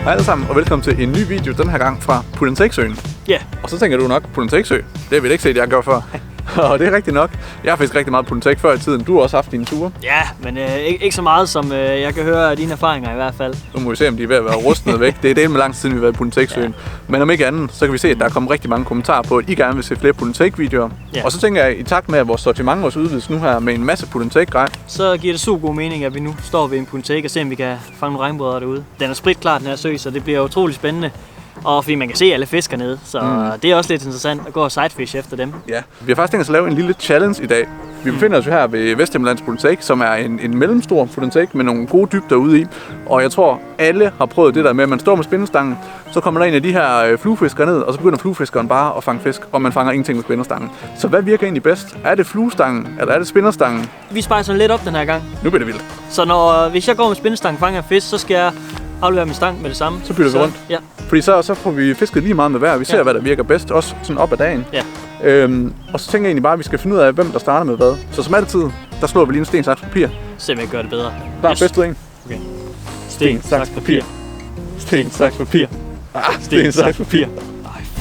Hej alle sammen, og velkommen til en ny video, den her gang fra Put-and-Take-søen. Ja. Og så tænker du nok, Put-and-Take-sø, det har vi da ikke set, jeg gør før. Og det er rigtigt nok. Jeg har fisket rigtig meget Put-and-Take før i tiden. Du har også haft dine ture. Ja, men ikke så meget, som jeg kan høre af dine erfaringer i hvert fald. Nu må vi se, om de er ved at være rustnet væk. Det er del med lang tid siden, vi har været i Put-and-Take-søen. Ja. Men om ikke andet, så kan vi se, at der er kommet rigtig mange kommentarer på, at I gerne vil se flere Put-and-Take-videoer. Ja. Og så tænker jeg, i takt med, at vores sortiment også udvides nu her med en masse Put-and-Take-grej, så giver det super god mening, at vi nu står ved en Put-and-Take og ser, om vi kan fange nogle regnbuer derude. Den er spritklar, den her sø, så det bliver utrolig spændende. Og fordi man kan se alle fisker nede, så det er også lidt interessant at gå og sidefish efter dem. Ja, vi har faktisk tænkt os at lave en lille challenge i dag. Vi befinder os jo her ved Vesthimmerlands Put-and-Take, som er en mellemstor Put-and-Take med nogle gode dybder ude i. Og jeg tror, alle har prøvet det der med, at man står med spændestangen, så kommer der en af de her fluefiskere ned, og så begynder fluefiskeren bare at fange fisk, og man fanger ingenting med spændestangen. Så hvad virker egentlig bedst? Er det fluestangen, eller er det spændestangen? Vi spejser lidt op den her gang. Nu bliver det vildt. Så hvis jeg går med spændestangen og fanger en fisk, så skal jeg aflevere min stang med det samme. Så bytter vi rundt. Ja. Fordi så får vi fisket lige meget med hver. Vi ser, hvad der virker bedst, også sådan op ad dagen. Ja. Og så tænker jeg egentlig bare, at vi skal finde ud af, hvem der starter med hvad. Så som altid, der slår vi lige en sten, saks, papir. Se, om jeg gør det bedre. Der er bedst ud, ikke? Okay. Sten, saks, papir. Sten, saks, papir. Sten, saks, papir.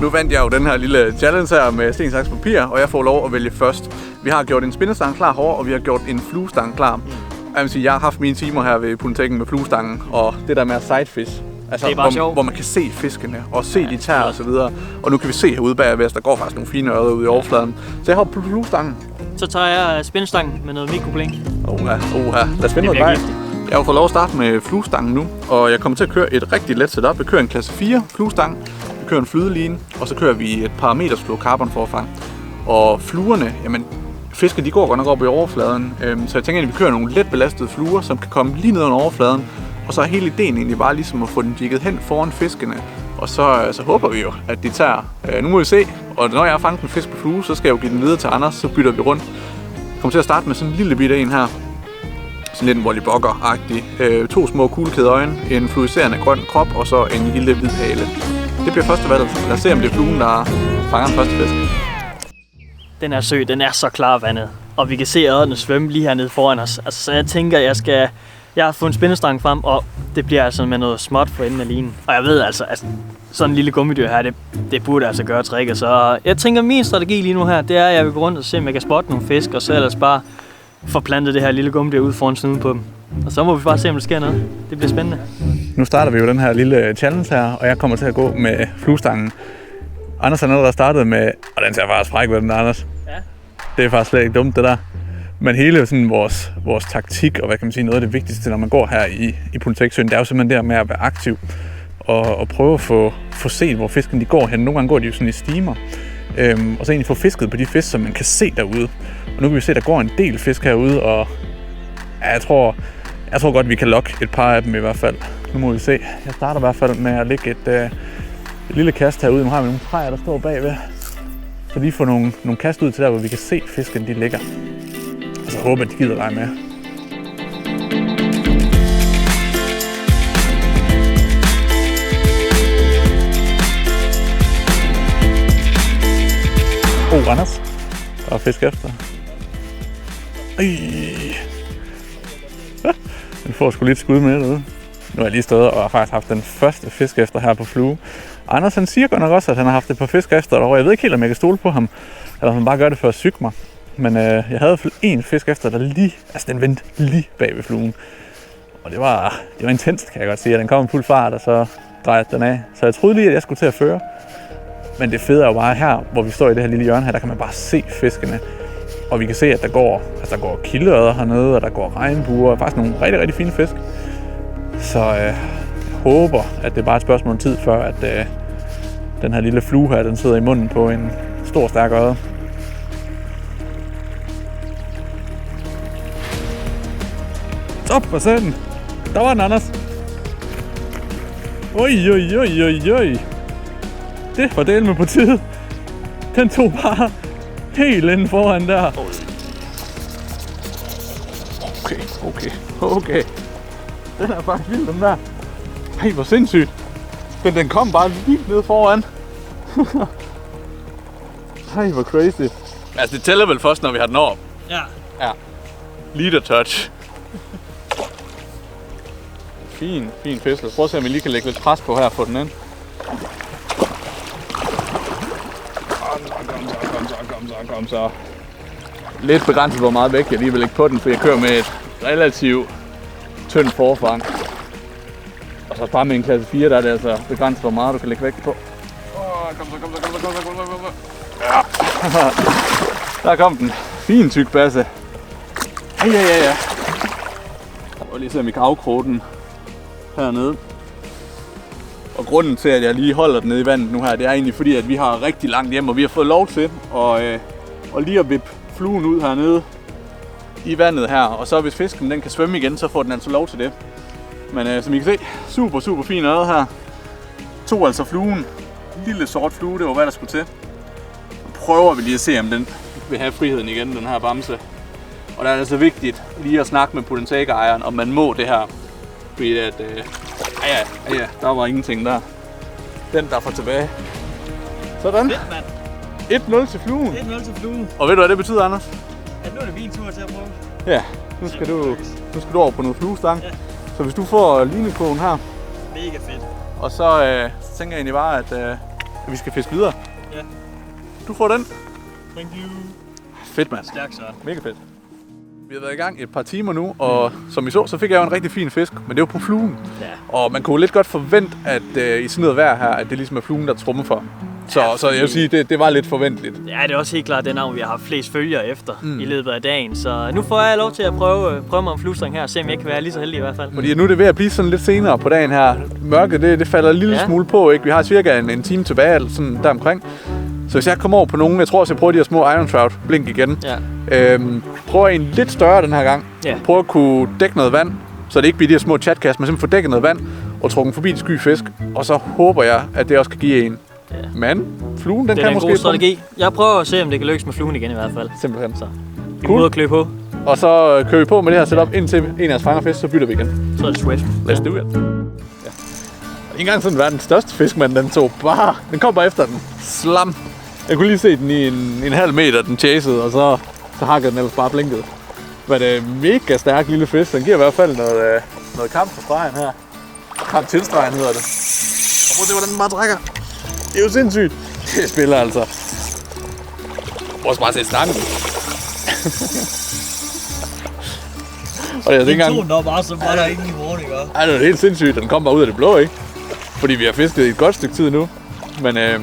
Nu vandt jeg jo den her lille challenge her med sten, saks, papir, og jeg får lov at vælge først. Vi har gjort en spændestang klar herovre, og vi har gjort en fluestang klar. Jeg vil sige, jeg har haft mine timer her ved Put-and-Taken med fluestangen, og det der med at sidefish. Altså, hvor man kan se fiskene og se de tær og så videre. Og nu kan vi se herude bagved, der går faktisk nogle fine ører ude i overfladen. Så jeg hopper på fluestangen. Så tager jeg spændestangen med noget mikroblink. Lad os finde noget vej. Jeg har fået lov at starte med fluestangen nu, og jeg kommer til at køre et rigtig let setup. Vi kører en klasse 4 fluestang, vi kører en flydeline, og så kører vi et par meters fluorocarbon forfang. Og fluerne, jamen fiskene de går godt nok op i overfladen, så jeg tænker at vi kører nogle let belastede fluer, som kan komme lige ned under overfladen. Og så er hele ideen egentlig bare ligesom at få den jigget hen foran fiskene. Og så håber vi jo, at de tager. Nu må vi se, og når jeg har fanget en fisk på flue, så skal jeg jo give den videre til Anders, så bytter vi rundt. Jeg kommer til at starte med sådan en lille bitte en her. Sådan lidt en volleybokker-agtig. 2 små kuglekædeøjne, en fluorescerende grøn krop og så en lille hvid hale. Det bliver første valg. Lad os se, om det er fluen, der fanger den første fisk. Den her sø, den er så klarvandet, og vi kan se ørrederne svømme lige hernede foran os. Altså, så jeg tænker, jeg har fået en spændestang frem, og det bliver altså med noget småt for enden af linen. Og jeg ved altså sådan en lille gummidyr her, det burde altså gøre tricket. Så jeg tænker, min strategi lige nu her, det er, at jeg vil gå rundt og se, om jeg kan spotte nogle fisk, og så ellers bare forplante det her lille gummidyr ud foran snuden på dem. Og så må vi bare se, om der sker noget. Det bliver spændende. Nu starter vi jo den her lille challenge her, og jeg kommer til at gå med fluestangen. Anders har allerede startet med, og den ser faktisk fræk ved den der, Anders. Ja. Det er faktisk slet ikke dumt, det der. Men hele sådan vores taktik, og hvad kan man sige, noget af det vigtigste, når man går her i Put-and-Take-søen, det er jo simpelthen der med at være aktiv og prøve at få set, hvor fiskene de går hen. Nogle gange går de jo sådan i stimer, og så egentlig få fisket på de fisk, som man kan se derude. Og nu kan vi se, at der går en del fisk herude, og jeg tror godt, vi kan lokke et par af dem i hvert fald. Nu må vi se. Jeg starter i hvert fald med at lægge et lille kast herude. Nu har vi nogle træer, der står bagved. Så lige få nogle kast ud til der, hvor vi kan se fiskene, de ligger. Og så håber, at de gider lege med. Anders. Der er fisk efter. Den får sgu lidt skud med derude. Nu har jeg lige stået og har faktisk haft den første fisk efter her på flue. Anders han siger godt nok også, at han har haft et par fisk efter derovre. Jeg ved ikke helt, om jeg kan stole på ham, eller om han bare gør det for at syge mig. Men jeg havde i hvert fald en fisk efter, der den vendte lige bag ved fluen. Og det var intenst, kan jeg godt sige. Den kom i fuld fart, og så drejede den af. Så jeg troede lige, at jeg skulle til at føre. Men det fede er jo bare her, hvor vi står i det her lille hjørne her, der kan man bare se fiskene. Og vi kan se, at der går kildeørder hernede, og der går regnbuer, og faktisk nogle rigtig, rigtig fine fisk. Så jeg håber, at det er bare et spørgsmål om tid, før at den her lille flue her, den sidder i munden på en stor, stærk ørred. Top for senden! Der var den, Anders! Oj. Det var delt med på tide. Den tog bare helt inden foran der. Okay. Den er faktisk vild, den der. Ej, hvor sindssygt. Men den kom bare lige ned foran. Ej, hvor crazy. Altså, det tæller vel først, når vi har den op. Ja. Leader touch. fin fisk. Lad os prøve at se, om vi lige kan lægge lidt pres på her og få den ind. Kom så. Lidt begrænset, hvor meget vægt jeg lige vil lægge på den, for jeg kører med et relativt tyndt forfang. Og så bare med en klasse 4, der er det altså begrænset, hvor meget du kan lægge vægt på. Kom så. Ja. Der kom den. Fin tyk basse. Ja. Og lige se, om vi kan afkroge den hernede. Og grunden til, at jeg lige holder den nede i vandet nu her, det er egentlig fordi, at vi har rigtig langt hjem, og vi har fået lov til at lige at vippe fluen ud hernede i vandet her. Og så hvis fisken den kan svømme igen, så får den altså lov til det. Men som I kan se, super fin øje her. Tog altså fluen. En lille sort flue, det var hvad der skulle til. Nu prøver vi lige at se, om den vil have friheden igen, den her bamse. Og der er det altså vigtigt lige at snakke med potentialejeren, om man må det her. Fordi at, ja, der var ingenting der. Den der får tilbage. Sådan. 1-0 til fluen. 1-0 til fluen. Og ved du hvad det betyder, Anders? At nu er det min tur til at prøve. Ja, nu skal du over på noget fluestang. Ja. Så hvis du får linekrogen her. Mega fedt. Og så tænker jeg egentlig bare, at vi skal fiske videre. Ja. Du får den. Thank you. Fedt, mand. Stærk så. Mega fedt. Vi har været i gang et par timer nu, og som I så fik jeg jo en rigtig fin fisk, men det var på fluen. Ja. Og man kunne lidt godt forvente, at i sådan noget vejr her, at det ligesom er fluen, der trummer for. Så jeg vil sige, det var lidt forventeligt. Ja, det er også helt klart det navn, vi har haft flest følgere efter i løbet af dagen. Så nu får jeg lov til at prøve mig om fluestang her, og se om jeg kan være lige så heldig i hvert fald. Fordi nu er det ved at blive sådan lidt senere på dagen her. Mørket, det falder en lille smule på, ikke? Vi har cirka en time tilbage, eller sådan der omkring. Så hvis jeg kommer over på nogen, jeg tror også, jeg prøver de her små iron trout blink igen. Ja. Prøver en lidt større den her gang. Ja. Prøver at kunne dække noget vand, så det ikke bliver de her små chatkast, men simpelthen få dækket noget vand og trukken forbi de sky fisk. Og så håber jeg, at det også kan give en. Ja. Men fluen, den kan måske... Det er en god strategi. Jeg prøver at se, om det kan lykkes med fluen igen i hvert fald. Simpelthen. Så vi må ud og klø på. Og så kører vi på med det her setup indtil en af os fanger fisk, så bytter vi igen. Så er det sweat. Let's do it. Ja. Ikke engang sådan verdens største fiskmand, den kom bare efter den. Slam. Jeg kunne lige se den i en halv meter, den chasede, og så hakkede den ellers bare blinket. Men det er mega stærk lille fisk. Den giver i hvert fald noget kamp for stregen her. Kamp til stregen hedder det. Og prøv at se, hvordan den bare trækker. Det er jo sindssygt. Det spiller altså. Prøv bare at se stangen. Og jeg tænker engang... Den bare, så var der ingen i morgen, ikke? Ej, det er helt sindssygt. Den kom bare ud af det blå, ikke? Fordi vi har fisket i et godt stykke tid nu. Men jeg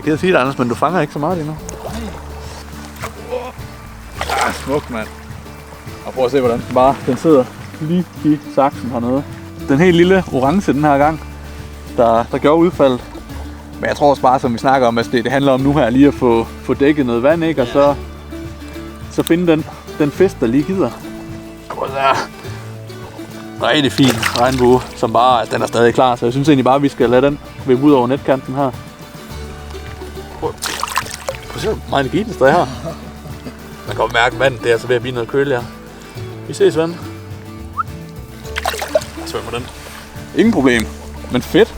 kan sige det, Anders, men du fanger ikke så meget lige nu. Smukt, mand. Og prøv at se, hvordan den sidder lige i saksen hernede. Den helt lille orange den her gang, der gjorde udfaldet. Men jeg tror også bare, som vi snakker om, at det handler om nu her lige at få dækket noget vand, ikke? Og så finde den fisk, der lige gider. Prøv at se. Rigtig fin regnbue, som bare, den er stadig klar. Så jeg synes egentlig bare, at vi skal lade den vippe ud over netkanten her. Prøv at se, hvor meget energi den står her. Man kan godt mærke, at vandet det er så ved at blive noget køligere. Vi ses, ven. Jeg svømmer den. Ingen problem, men fedt.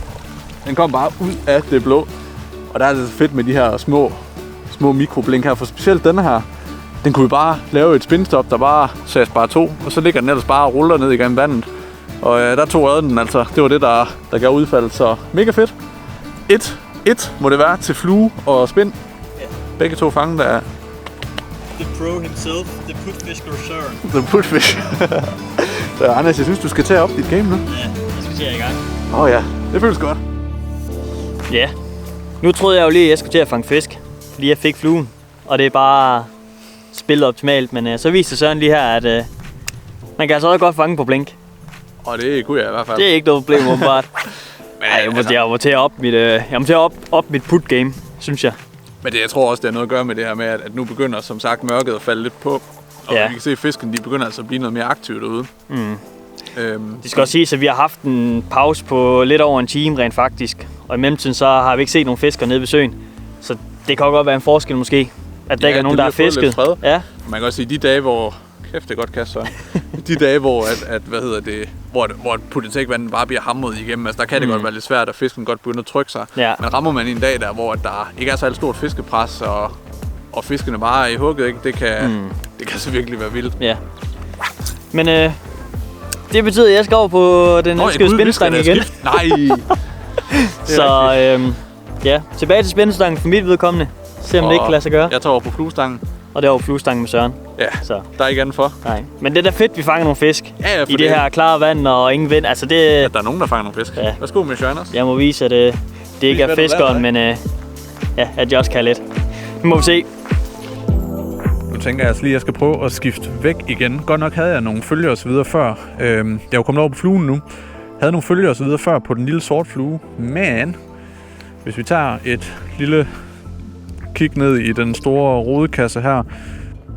Den kom bare ud af det blå. Og der er det fedt med de her små mikroblink her, for specielt denne her. Den kunne vi bare lave et spinstop, der bare sags bare to, og så ligger den ellers bare og ruller ned igennem vandet. Og der tog den altså. Det var det, der gav udfaldet, så mega fedt. 1 må det være til flue og spind. Begge to fange, der er... The pro himself, the putfish concern. The putfish. Så Anders, jeg synes, du skal tage op dit game nu. Ja, jeg skal til i gang. Ja, det føles godt. Ja, nu troede jeg jo lige, at jeg skulle til at fange fisk, fordi jeg fik fluen. Og det er bare spillet optimalt, men så viste Søren lige her, at man kan altså også godt fange på blink. Og det kunne jeg i hvert fald. Det er ikke noget problem, åbenbart. Jeg må til at op mit put game, synes jeg. Men jeg tror også, det har noget at gøre med det her med, at nu begynder som sagt mørket at falde lidt på. Og vi kan se, at fisken de begynder altså at blive noget mere aktiv derude. Det skal også siges, at vi har haft en pause på lidt over en time rent faktisk. Og i mellemtiden så har vi ikke set nogen fiskere nede ved søen. Så det kan godt være en forskel måske, at der ikke er nogen, der har fisket. Ja. Man kan også sige, de dage, hvor... Kæft, det er godt kast, så. De dage, hvor hvor potentialvandet bare bliver hamret igennem, altså der kan det godt være lidt svært, at fisken godt begynder at trykke sig. Ja. Men rammer man en dag der, hvor der ikke er så stort fiskepres, og fiskene bare er i hugget, ikke? Det kan så virkelig være vildt. Ja. Men Det betyder, at jeg skal over på den elskede spændestang igen. Nej. Så ja, tilbage til spændestangen for mit vedkommende. Se om det ikke kan lade sig gøre. Jeg tager over på fluestangen. Og det er over fluestangen med Søren. Ja, så der er ikke andet for. Nej. Men det er da fedt, vi fanger nogle fisk. Ja, i det her klare vand og ingen vind. Altså det... Ja, der er nogen, der fanger nogle fisk. Ja. Værsgo med Anders. Jeg må vise, at det ikke er fiskeren, men at jeg også kan lidt. Nu må vi se. Nu tænker jeg altså lige, at jeg skal prøve at skifte væk igen. Godt nok havde jeg nogle følger og så videre før. Jeg er jo kommet over på fluen nu. Havde nogle følger og så videre før på den lille sort flue. Men hvis vi tager et lille kig ned i den store rodekasse her.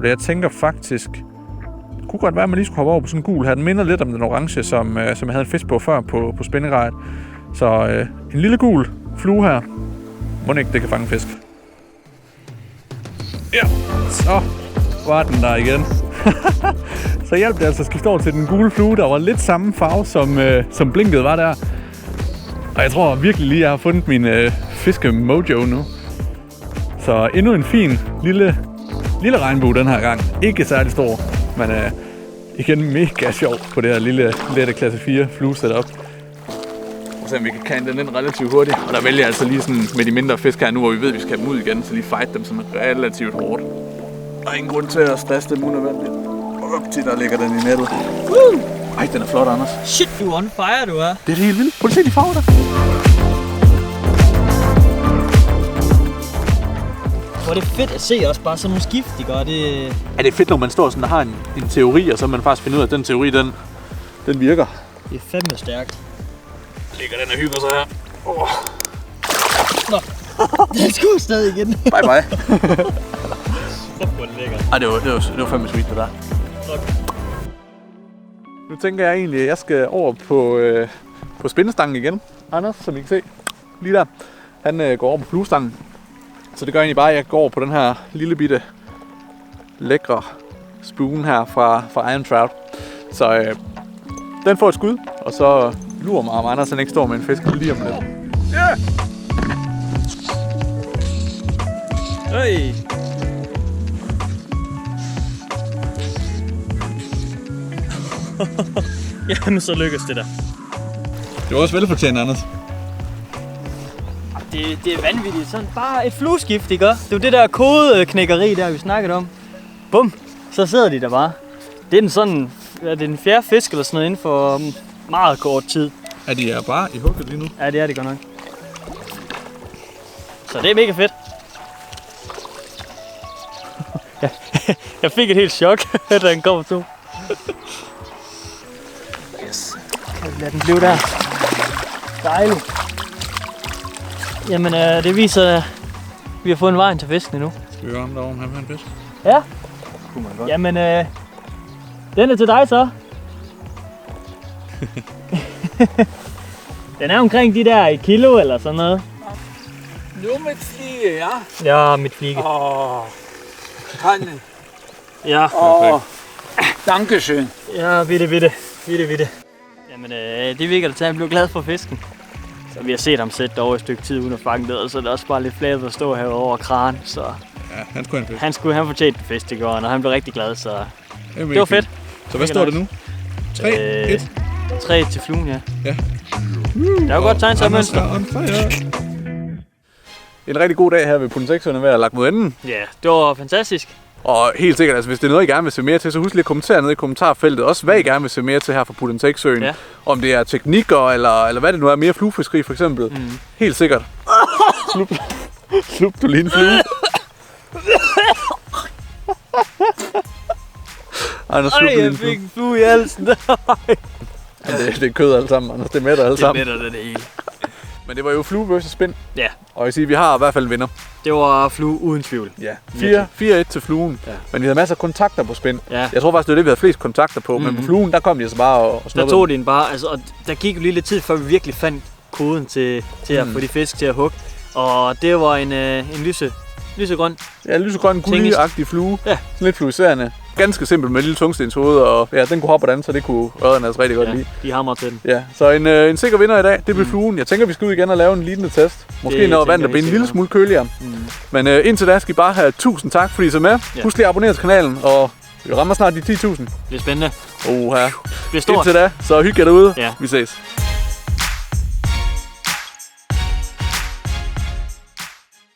Jeg tænker faktisk, det kunne godt være, at man lige skulle hoppe over på sådan en gul her. Den minder lidt om den orange, som jeg havde en fisk på før på spænderejet. Så en lille gul flue her. Må ikke det kan fange fisk. Ja, så var den der igen. Så hjalp det altså at skifte over til den gule flue, der var lidt samme farve, som blinket var der. Og jeg tror virkelig lige, at jeg har fundet min fiske-mojo nu. Så endnu en fin lille regnbue den her gang. Ikke særlig stor, men igen mega sjov på det her lille lette klasse 4 flue setup. Og så vi kan kante den ind relativt hurtigt. Og der vælger jeg altså lige sådan med de mindre fisk her nu, hvor vi ved, at vi skal have dem ud igen, så lige fight dem sådan relativt hårdt. Der er ingen grund til at stresse dem unødvendigt. Og op til der ligger den i nettet. Ej, den er flot, Anders. Shit, du er on fire, du er. Det er helt vildt. Prøv at se de farver der. Hvor det er fedt at se også bare sådan nogle skift, de gør det. Er det fedt, når man står sådan, der har en teori, og så man faktisk finder ud af, at den teori, den virker. Det er fandme stærkt. Ligger den og hygger sig her. Nå, den skulle afsted igen. Bye bye. Så hvor den ligger. Ej, det var fandme sweet, det der. Okay. Nu tænker jeg egentlig, at jeg skal over på spændestangen igen. Anders, som I kan se, lige der. Han går over på fluestangen. Så det gør egentlig bare, at jeg går over på den her lille bitte lækre spoon her fra Iron Trout. Så den får et skud, og så lurer mig, om Anders han ikke står med en fisk lige om lidt. Yeah! Hey! Jamen, så lykkes det der. Det var også velfortjent, Anders. Det er vanvittigt. Sådan bare et flueskift, ikke? Det er jo det der kodeknækkeri der, vi snakkede om. Bum, så sidder de der bare. Det er den sådan, er det den fjerde fisk eller sådan noget inden for meget kort tid. Er de bare i hugget lige nu? Ja, det er det godt nok. Så det er mega fedt. Jeg fik et helt chok, da den kom to. Yes. Kan vi lade den blive der? Dejligt. Jamen, det viser, at vi har fundet vejen til fisken nu. Skal vi gøre ham derovre, om han vil have en fisk? Ja. Kunne man godt. Jamen, den er til dig så. Den er omkring de der 1 kilo eller sådan noget. Nu mit flige, ja? Ja, mit flige. Kan. Ja. Dankeschön. Ja, bitte. Jamen, det virker da til, at han blev glad for fisken. Så vi har set ham sætte over et stykke tid uden at fange det, og så er det også bare lidt fladet at stå herovre over kranen, så... Ja, han skulle have en fisk. Han fortjente en fisk, det gjorde han, og han blev rigtig glad, så... Det var fedt. Så hvad står det nu? 3-1? 3 til fluen, ja. Ja. Det er jo godt tegn til mønster. En rigtig god dag her ved Pudenseksøerne ved at lagt mod enden. Ja, det var fantastisk. Og helt sikkert, altså hvis det er noget, I gerne vil se mere til, så husk lige at kommentere ned i kommentarfeltet. Også hvad I gerne vil se mere til her fra Pudenseksøen. Ja. Om det er teknikker, eller hvad det nu er, mere fluefiskeri for eksempel. Helt sikkert. Slup du lige en flue. Anders, slup lige en flue. Jeg fik en flue i halsen. Det er kød alt sammen, Anders. Det mætter alt sammen. Det mætter det hele. Men det var jo flue versus spind. Ja. Og jeg siger, vi har i hvert fald en vinder. Det var flue uden tvivl. Ja. 4-1 til fluen. Ja. Men vi havde masser af kontakter på spind. Ja. Jeg tror faktisk, det var det, vi havde flest kontakter på. Men på fluen, der kom de så bare og der tog de den bare. Altså, og der gik jo lige lidt tid, før vi virkelig fandt koden til at få de fisk til at hugge. Og det var en lysegrøn. Ja, lysegrøn, gullig-agtig flue. Ja. Sådan lidt fluiserende. Ganske simpelt med et lille tungstenshoved, og ja, den kunne hoppe på den, så det kunne ørerne altså rigtig godt lide. De hammer til den. Ja, så en sikker vinder i dag, det blev fluen. Jeg tænker, vi skal ud igen og lave en lignende test. Måske når vandet bliver en lille smule køligere. Men indtil da skal I bare have tusind tak, fordi I så med. Ja. Husk lige at abonnere til kanalen, og Vi rammer snart de 10.000. Det bliver spændende. Oha. Det bliver stort. Indtil da, så hygge jer derude. Ja. Vi ses.